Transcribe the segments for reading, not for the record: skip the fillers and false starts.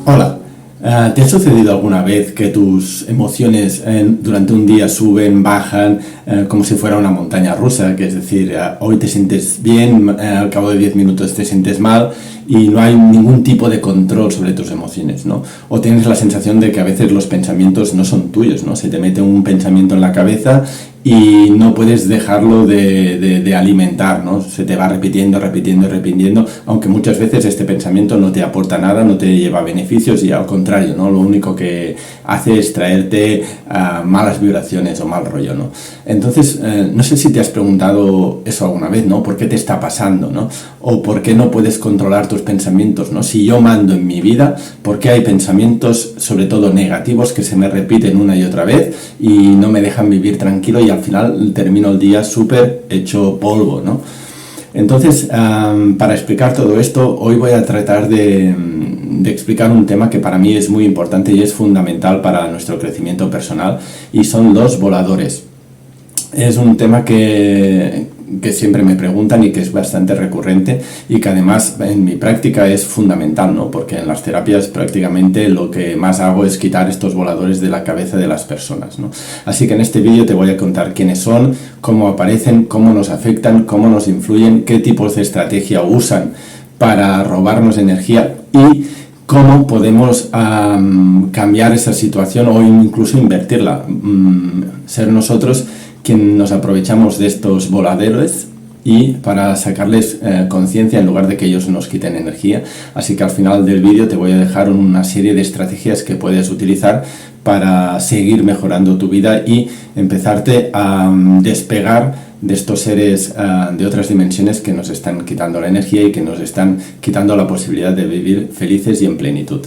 Hola, ¿te ha sucedido alguna vez que tus emociones durante un día suben, bajan, como si fuera una montaña rusa? Que es decir, hoy te sientes bien, al cabo de 10 minutos te sientes mal y no hay ningún tipo de control sobre tus emociones, ¿no? O tienes la sensación de que a veces los pensamientos no son tuyos, ¿no? Se te mete un pensamiento en la cabeza y no puedes dejarlo de alimentar, ¿no? Se te va repitiendo, aunque muchas veces este pensamiento no te aporta nada, no te lleva beneficios y al contrario, ¿no? Lo único que hace es traerte malas vibraciones o mal rollo, ¿no? Entonces, no sé si te has preguntado eso alguna vez, ¿no? ¿Por qué te está pasando, ¿no? O ¿por qué no puedes controlar tus pensamientos, ¿no? Si yo mando en mi vida, ¿por qué hay pensamientos, sobre todo negativos, que se me repiten una y otra vez y no me dejan vivir tranquilo y al final termino el día súper hecho polvo, ¿no? Entonces, para explicar todo esto, hoy voy a tratar de explicar un tema que para mí es muy importante y es fundamental para nuestro crecimiento personal, y son los voladores. Es un tema que siempre me preguntan y que es bastante recurrente y que además en mi práctica es fundamental, ¿no? Porque en las terapias prácticamente lo que más hago es quitar estos voladores de la cabeza de las personas, ¿no? Así que en este vídeo te voy a contar quiénes son, cómo aparecen, cómo nos afectan, cómo nos influyen, qué tipos de estrategia usan para robarnos energía y cómo podemos cambiar esa situación o incluso invertirla, ser nosotros quien nos aprovechamos de estos voladores y para sacarles conciencia en lugar de que ellos nos quiten energía. Así que al final del vídeo te voy a dejar una serie de estrategias que puedes utilizar para seguir mejorando tu vida y empezarte a despegar de estos seres de otras dimensiones que nos están quitando la energía y que nos están quitando la posibilidad de vivir felices y en plenitud.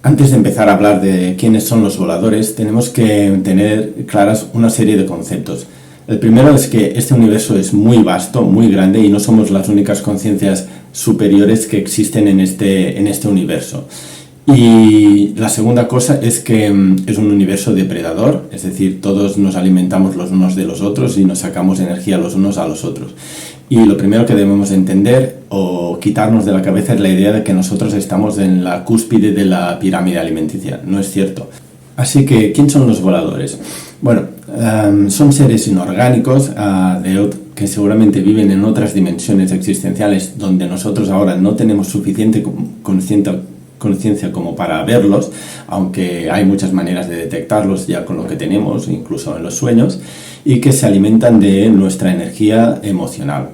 Antes de empezar a hablar de quiénes son los voladores, tenemos que tener claras una serie de conceptos. El primero es que este universo es muy vasto, muy grande y no somos las únicas conciencias superiores que existen en este universo. Y la segunda cosa es que es un universo depredador, es decir, todos nos alimentamos los unos de los otros y nos sacamos energía los unos a los otros. Y lo primero que debemos entender o quitarnos de la cabeza es la idea de que nosotros estamos en la cúspide de la pirámide alimenticia. No es cierto. Así que, ¿quién son los voladores? Bueno, son seres inorgánicos que seguramente viven en otras dimensiones existenciales donde nosotros ahora no tenemos suficiente conciencia como para verlos, aunque hay muchas maneras de detectarlos ya con lo que tenemos, incluso en los sueños, y que se alimentan de nuestra energía emocional.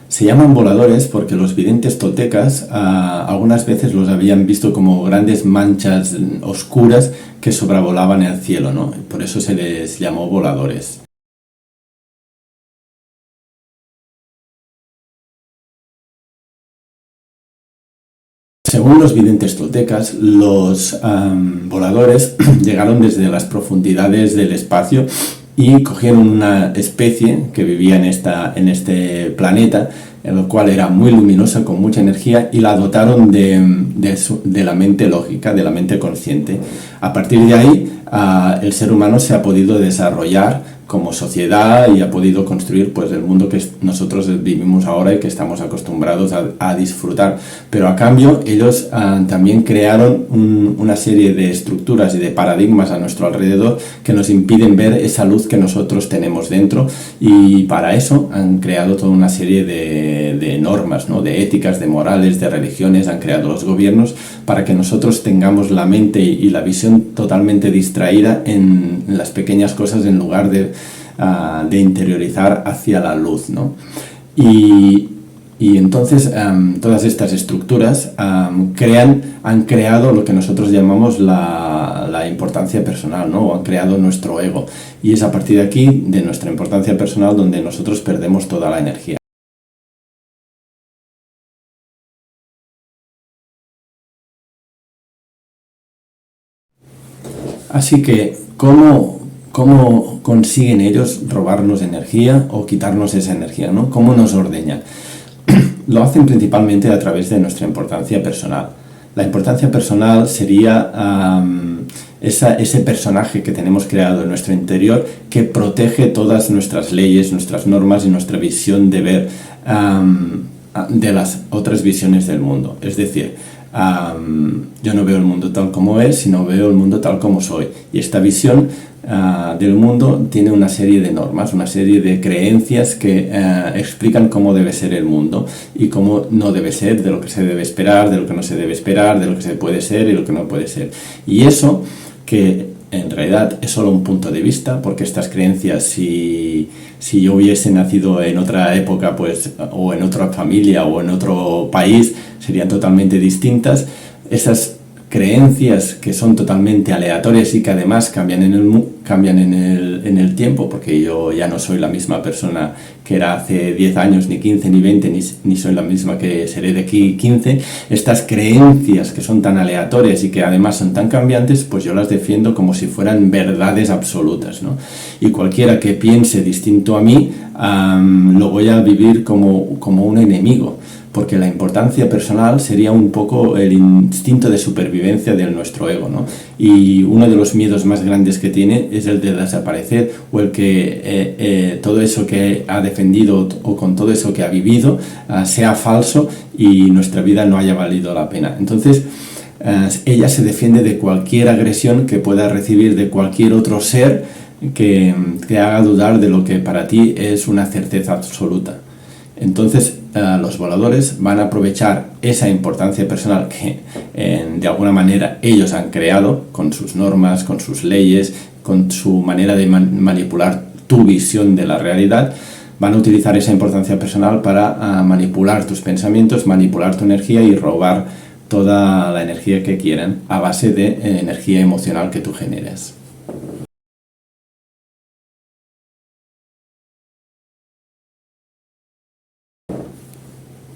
Se llaman voladores porque los videntes toltecas algunas veces los habían visto como grandes manchas oscuras que sobravolaban el cielo, ¿no? Por eso se les llamó voladores. Según los videntes toltecas, los voladores llegaron desde las profundidades del espacio y cogieron una especie que vivía en este planeta, el cual era muy luminosa, con mucha energía, y la dotaron de la mente lógica, de la mente consciente. A partir de ahí, el ser humano se ha podido desarrollar como sociedad y ha podido construir pues el mundo que nosotros vivimos ahora y que estamos acostumbrados a disfrutar. Pero a cambio ellos también crearon una serie de estructuras y de paradigmas a nuestro alrededor que nos impiden ver esa luz que nosotros tenemos dentro, y para eso han creado toda una serie de normas, ¿no? De éticas, de morales, de religiones. Han creado los gobiernos para que nosotros tengamos la mente y la visión totalmente distraída en las pequeñas cosas en lugar de interiorizar hacia la luz, ¿no? Y entonces todas estas estructuras han creado lo que nosotros llamamos la importancia personal, ¿no? O han creado nuestro ego, y es a partir de aquí, de nuestra importancia personal, donde nosotros perdemos toda la energía. Así que, ¿cómo consiguen ellos robarnos energía o quitarnos esa energía, ¿no? ¿Cómo nos ordeñan? Lo hacen principalmente a través de nuestra importancia personal. La importancia personal sería ese personaje que tenemos creado en nuestro interior que protege todas nuestras leyes, nuestras normas y nuestra visión de ver de las otras visiones del mundo. Es decir, yo no veo el mundo tal como es, sino veo el mundo tal como soy. Y esta visión del mundo tiene una serie de normas, una serie de creencias que explican cómo debe ser el mundo y cómo no debe ser, de lo que se debe esperar, de lo que no se debe esperar, de lo que se puede ser y lo que no puede ser. Y eso, que en realidad es solo un punto de vista, porque estas creencias, si yo hubiese nacido en otra época, pues, o en otra familia o en otro país, serían totalmente distintas. Esas creencias que son totalmente aleatorias y que además cambian en el tiempo, porque yo ya no soy la misma persona que era hace 10 años, ni 15, ni 20, ni soy la misma que seré de aquí 15. Estas creencias que son tan aleatorias y que además son tan cambiantes, pues yo las defiendo como si fueran verdades absolutas, ¿no? Y cualquiera que piense distinto a mí, lo voy a vivir como un enemigo, porque la importancia personal sería un poco el instinto de supervivencia de nuestro ego, ¿no? Y uno de los miedos más grandes que tiene es el de desaparecer, o el que todo eso que ha defendido o con todo eso que ha vivido sea falso y nuestra vida no haya valido la pena. Entonces, ella se defiende de cualquier agresión que pueda recibir de cualquier otro ser que te haga dudar de lo que para ti es una certeza absoluta. Entonces, los voladores van a aprovechar esa importancia personal que de alguna manera ellos han creado con sus normas, con sus leyes, con su manera de manipular tu visión de la realidad. Van a utilizar esa importancia personal para manipular tus pensamientos, manipular tu energía y robar toda la energía que quieran a base de energía emocional que tú generes.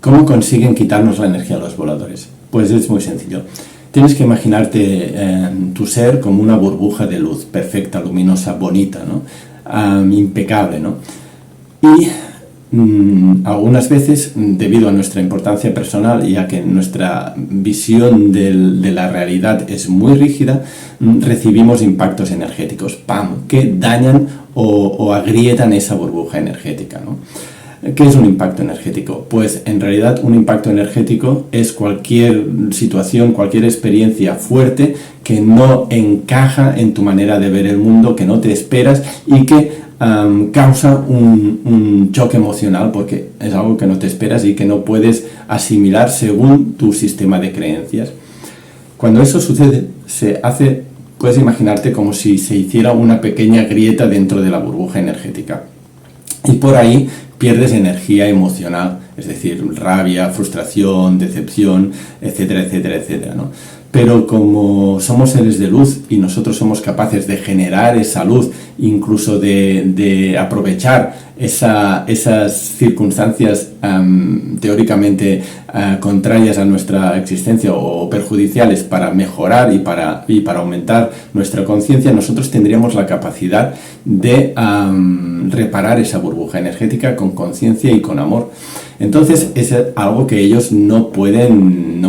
¿Cómo consiguen quitarnos la energía a los voladores? Pues es muy sencillo. Tienes que imaginarte tu ser como una burbuja de luz, perfecta, luminosa, bonita, ¿no? Impecable, ¿no? Y algunas veces, debido a nuestra importancia personal y a que nuestra visión de la realidad es muy rígida, recibimos impactos energéticos, ¡pam!, que dañan o agrietan esa burbuja energética, ¿no? ¿Qué es un impacto energético? Pues en realidad un impacto energético es cualquier situación, cualquier experiencia fuerte que no encaja en tu manera de ver el mundo, que no te esperas y que causa un choque emocional, porque es algo que no te esperas y que no puedes asimilar según tu sistema de creencias. Cuando eso sucede, puedes imaginarte como si se hiciera una pequeña grieta dentro de la burbuja energética. Y por ahí pierdes energía emocional, es decir, rabia, frustración, decepción, etcétera, etcétera, etcétera, ¿no? Pero como somos seres de luz y nosotros somos capaces de generar esa luz, incluso de aprovechar esas circunstancias teóricamente contrarias a nuestra existencia o perjudiciales para mejorar y para aumentar nuestra conciencia, nosotros tendríamos la capacidad de reparar esa burbuja energética con conciencia y con amor. Entonces es algo que ellos no pueden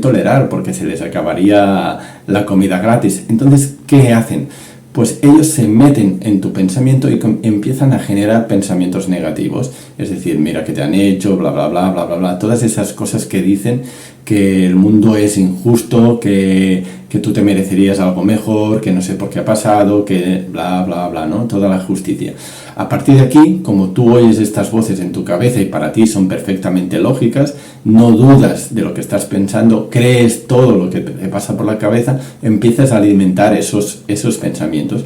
tolerar, porque se les acabaría la comida gratis. Entonces, ¿qué hacen? Pues ellos se meten en tu pensamiento y empiezan a generar pensamientos negativos. Es decir, mira que te han hecho, bla, bla, bla, bla, bla, bla. Todas esas cosas que dicen que el mundo es injusto, que tú te merecerías algo mejor, que no sé por qué ha pasado, que bla, bla, bla, ¿no? Toda la justicia. A partir de aquí, como tú oyes estas voces en tu cabeza y para ti son perfectamente lógicas, no dudas de lo que estás pensando, crees todo lo que te pasa por la cabeza, empiezas a alimentar esos pensamientos.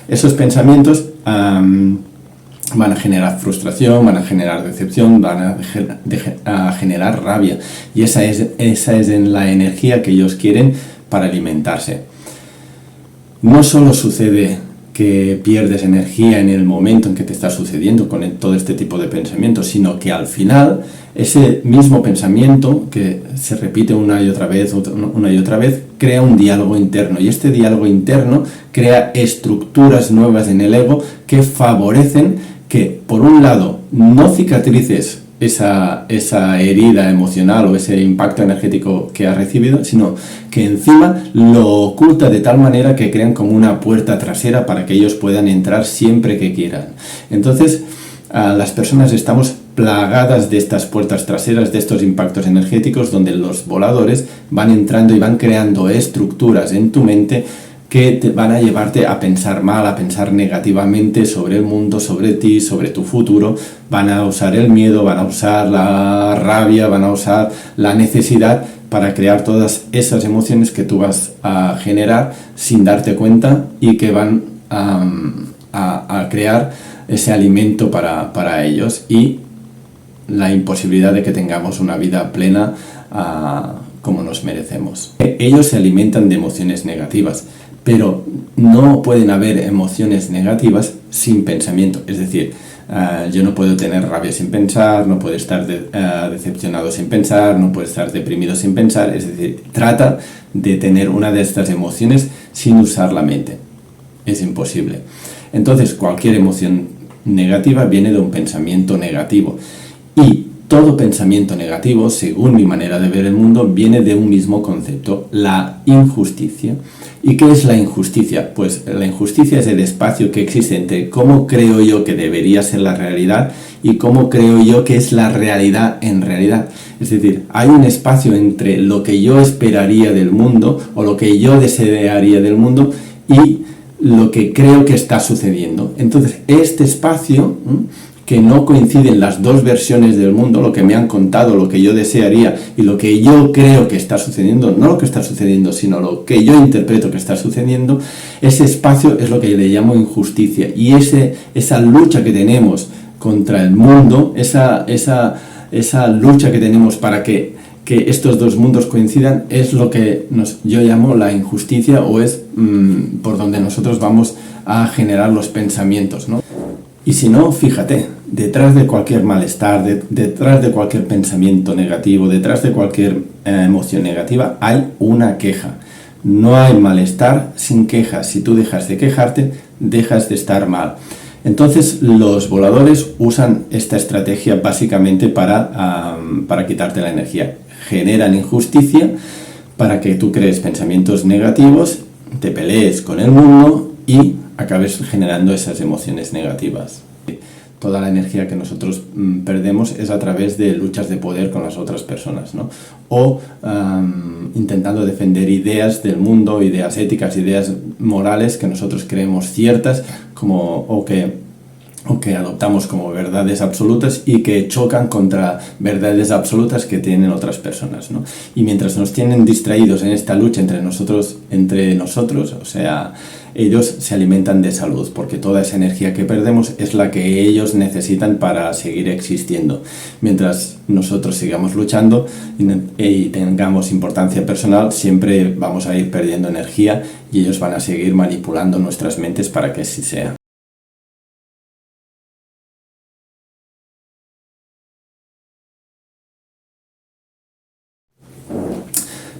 Esos pensamientos van a generar frustración, van a generar decepción, van a generar rabia. Y esa es la energía que ellos quieren para alimentarse. No solo sucede que pierdes energía en el momento en que te está sucediendo con todo este tipo de pensamientos, sino que al final ese mismo pensamiento que se repite una y otra vez, crea un diálogo interno, y este diálogo interno crea estructuras nuevas en el ego que favorecen que, por un lado, no cicatrices esa herida emocional o ese impacto energético que ha recibido, sino que encima lo oculta de tal manera que crean como una puerta trasera para que ellos puedan entrar siempre que quieran. Entonces, las personas estamos plagadas de estas puertas traseras, de estos impactos energéticos, donde los voladores van entrando y van creando estructuras en tu mente que te van a llevarte a pensar mal, a pensar negativamente sobre el mundo, sobre ti, sobre tu futuro. Van a usar el miedo, van a usar la rabia, van a usar la necesidad para crear todas esas emociones que tú vas a generar sin darte cuenta y que van a crear ese alimento para ellos y la imposibilidad de que tengamos una vida plena como nos merecemos. Ellos se alimentan de emociones negativas, pero no pueden haber emociones negativas sin pensamiento. Es decir, yo no puedo tener rabia sin pensar, no puedo estar decepcionado sin pensar, no puedo estar deprimido sin pensar. Es decir, trata de tener una de estas emociones sin usar la mente. Es imposible. Entonces, cualquier emoción negativa viene de un pensamiento negativo. Y todo pensamiento negativo, según mi manera de ver el mundo, viene de un mismo concepto, la injusticia. ¿Y qué es la injusticia? Pues la injusticia es el espacio que existe entre cómo creo yo que debería ser la realidad y cómo creo yo que es la realidad en realidad. Es decir, hay un espacio entre lo que yo esperaría del mundo o lo que yo desearía del mundo y lo que creo que está sucediendo. Entonces, este espacio que no coinciden las dos versiones del mundo, lo que me han contado, lo que yo desearía y lo que yo creo que está sucediendo, no lo que está sucediendo, sino lo que yo interpreto que está sucediendo, ese espacio es lo que yo le llamo injusticia. Y esa lucha que tenemos contra el mundo, esa lucha que tenemos para que estos dos mundos coincidan, es lo que yo llamo la injusticia, o es por donde nosotros vamos a generar los pensamientos, ¿no? Y si no, fíjate, detrás de cualquier malestar, detrás de cualquier pensamiento negativo, detrás de cualquier emoción negativa, hay una queja. No hay malestar sin quejas. Si tú dejas de quejarte, dejas de estar mal. Entonces, los voladores usan esta estrategia básicamente para quitarte la energía. Generan injusticia para que tú crees pensamientos negativos, te pelees con el mundo y acabes generando esas emociones negativas. Toda la energía que nosotros perdemos es a través de luchas de poder con las otras personas, ¿no? O intentando defender ideas del mundo, ideas éticas, ideas morales que nosotros creemos ciertas o que adoptamos como verdades absolutas y que chocan contra verdades absolutas que tienen otras personas, ¿no? Y mientras nos tienen distraídos en esta lucha entre nosotros, o sea, ellos se alimentan de salud, porque toda esa energía que perdemos es la que ellos necesitan para seguir existiendo. Mientras nosotros sigamos luchando y tengamos importancia personal, siempre vamos a ir perdiendo energía y ellos van a seguir manipulando nuestras mentes para que así sea.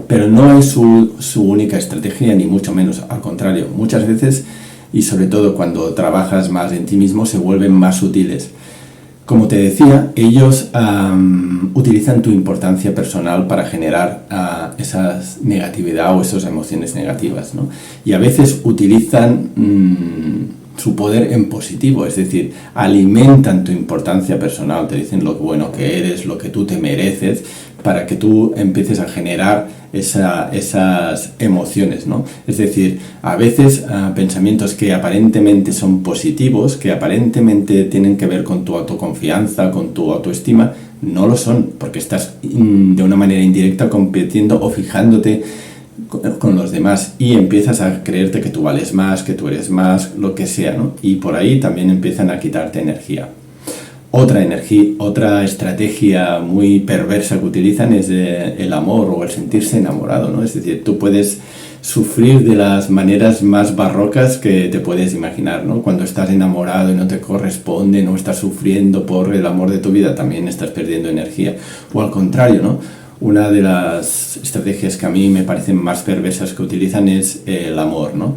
Pero no es su única estrategia, ni mucho menos, al contrario. Muchas veces, y sobre todo cuando trabajas más en ti mismo, se vuelven más sutiles. Como te decía, ellos utilizan tu importancia personal para generar esa negatividad o esas emociones negativas, ¿no? Y a veces utilizan su poder en positivo, es decir, alimentan tu importancia personal, te dicen lo bueno que eres, lo que tú te mereces, para que tú empieces a generar esas emociones, ¿no? Es decir, a veces pensamientos que aparentemente son positivos, que aparentemente tienen que ver con tu autoconfianza, con tu autoestima, no lo son, porque estás de una manera indirecta compitiendo o fijándote con los demás y empiezas a creerte que tú vales más, que tú eres más, lo que sea, ¿no? Y por ahí también empiezan a quitarte energía. Otra estrategia muy perversa que utilizan es el amor o el sentirse enamorado, ¿no? Es decir, tú puedes sufrir de las maneras más barrocas que te puedes imaginar, ¿no? Cuando estás enamorado y no te corresponde, no estás sufriendo por el amor de tu vida, también estás perdiendo energía. O al contrario, ¿no? Una de las estrategias que a mí me parecen más perversas que utilizan es el amor, ¿no?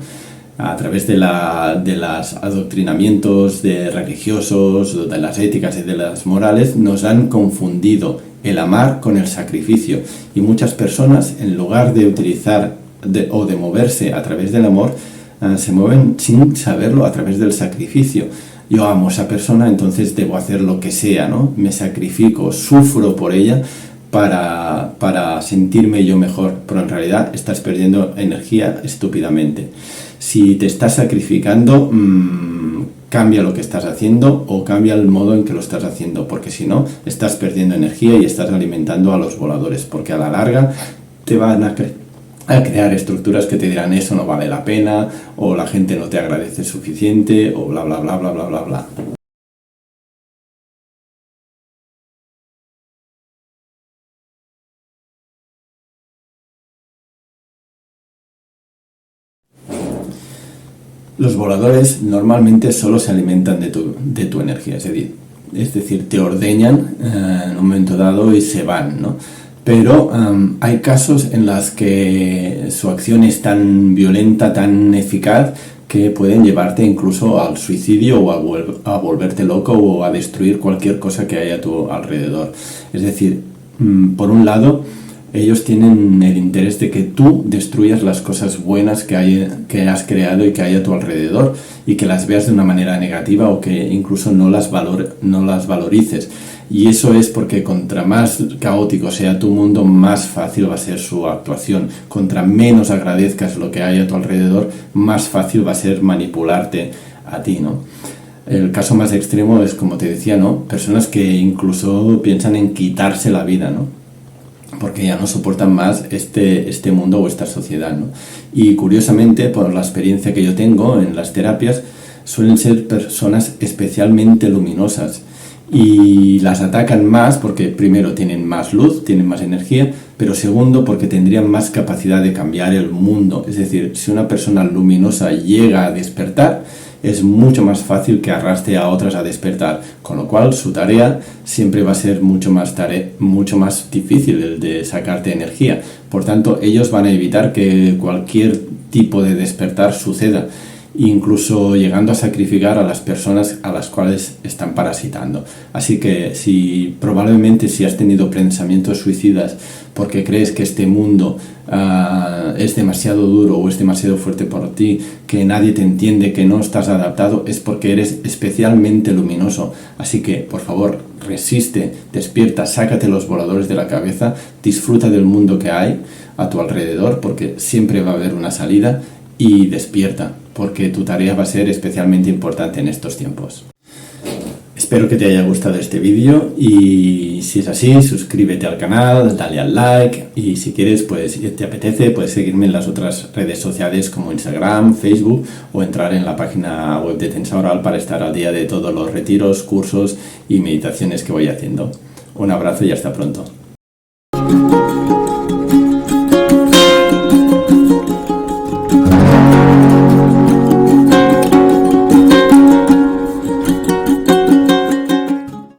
a través de los adoctrinamientos de religiosos, de las éticas y de las morales, nos han confundido el amar con el sacrificio. Y muchas personas, en lugar de utilizar o de moverse a través del amor, se mueven sin saberlo a través del sacrificio. Yo amo a esa persona, entonces debo hacer lo que sea, ¿no? Me sacrifico, sufro por ella para sentirme yo mejor, pero en realidad estás perdiendo energía estúpidamente. Si te estás sacrificando, cambia lo que estás haciendo o cambia el modo en que lo estás haciendo, porque si no, estás perdiendo energía y estás alimentando a los voladores, porque a la larga te van a crear estructuras que te dirán eso no vale la pena, o la gente no te agradece suficiente, o bla bla bla bla bla bla bla. Los voladores normalmente solo se alimentan de tu energía, es decir, te ordeñan en un momento dado y se van, ¿no? Pero hay casos en los que su acción es tan violenta, tan eficaz, que pueden llevarte incluso al suicidio o a volverte loco o a destruir cualquier cosa que haya a tu alrededor. Es decir, por un lado, ellos tienen el interés de que tú destruyas las cosas buenas que has creado y que hay a tu alrededor, y que las veas de una manera negativa o que incluso no las valorices. Y eso es porque contra más caótico sea tu mundo, más fácil va a ser su actuación. Contra menos agradezcas lo que hay a tu alrededor, más fácil va a ser manipularte a ti, ¿no? El caso más extremo es, como te decía, ¿no? Personas que incluso piensan en quitarse la vida, ¿no? Porque ya no soportan más este mundo o esta sociedad, ¿no? Y curiosamente, por la experiencia que yo tengo en las terapias, suelen ser personas especialmente luminosas, y las atacan más porque primero tienen más luz, tienen más energía, pero segundo porque tendrían más capacidad de cambiar el mundo. Es decir, si una persona luminosa llega a despertar, es mucho más fácil que arrastre a otras a despertar, con lo cual su tarea siempre va a ser mucho más difícil, el de sacarte energía. Por tanto, ellos van a evitar que cualquier tipo de despertar suceda, incluso llegando a sacrificar a las personas a las cuales están parasitando. Así que probablemente si has tenido pensamientos suicidas porque crees que este mundo es demasiado duro o es demasiado fuerte por ti, que nadie te entiende, que no estás adaptado, es porque eres especialmente luminoso. Así que, por favor, resiste, despierta, sácate los voladores de la cabeza, disfruta del mundo que hay a tu alrededor, porque siempre va a haber una salida, y despierta, porque tu tarea va a ser especialmente importante en estos tiempos. Espero que te haya gustado este vídeo, y si es así, suscríbete al canal, dale al like, y si quieres, pues si te apetece, puedes seguirme en las otras redes sociales como Instagram, Facebook, o entrar en la página web de Tensaural para estar al día de todos los retiros, cursos y meditaciones que voy haciendo. Un abrazo y hasta pronto.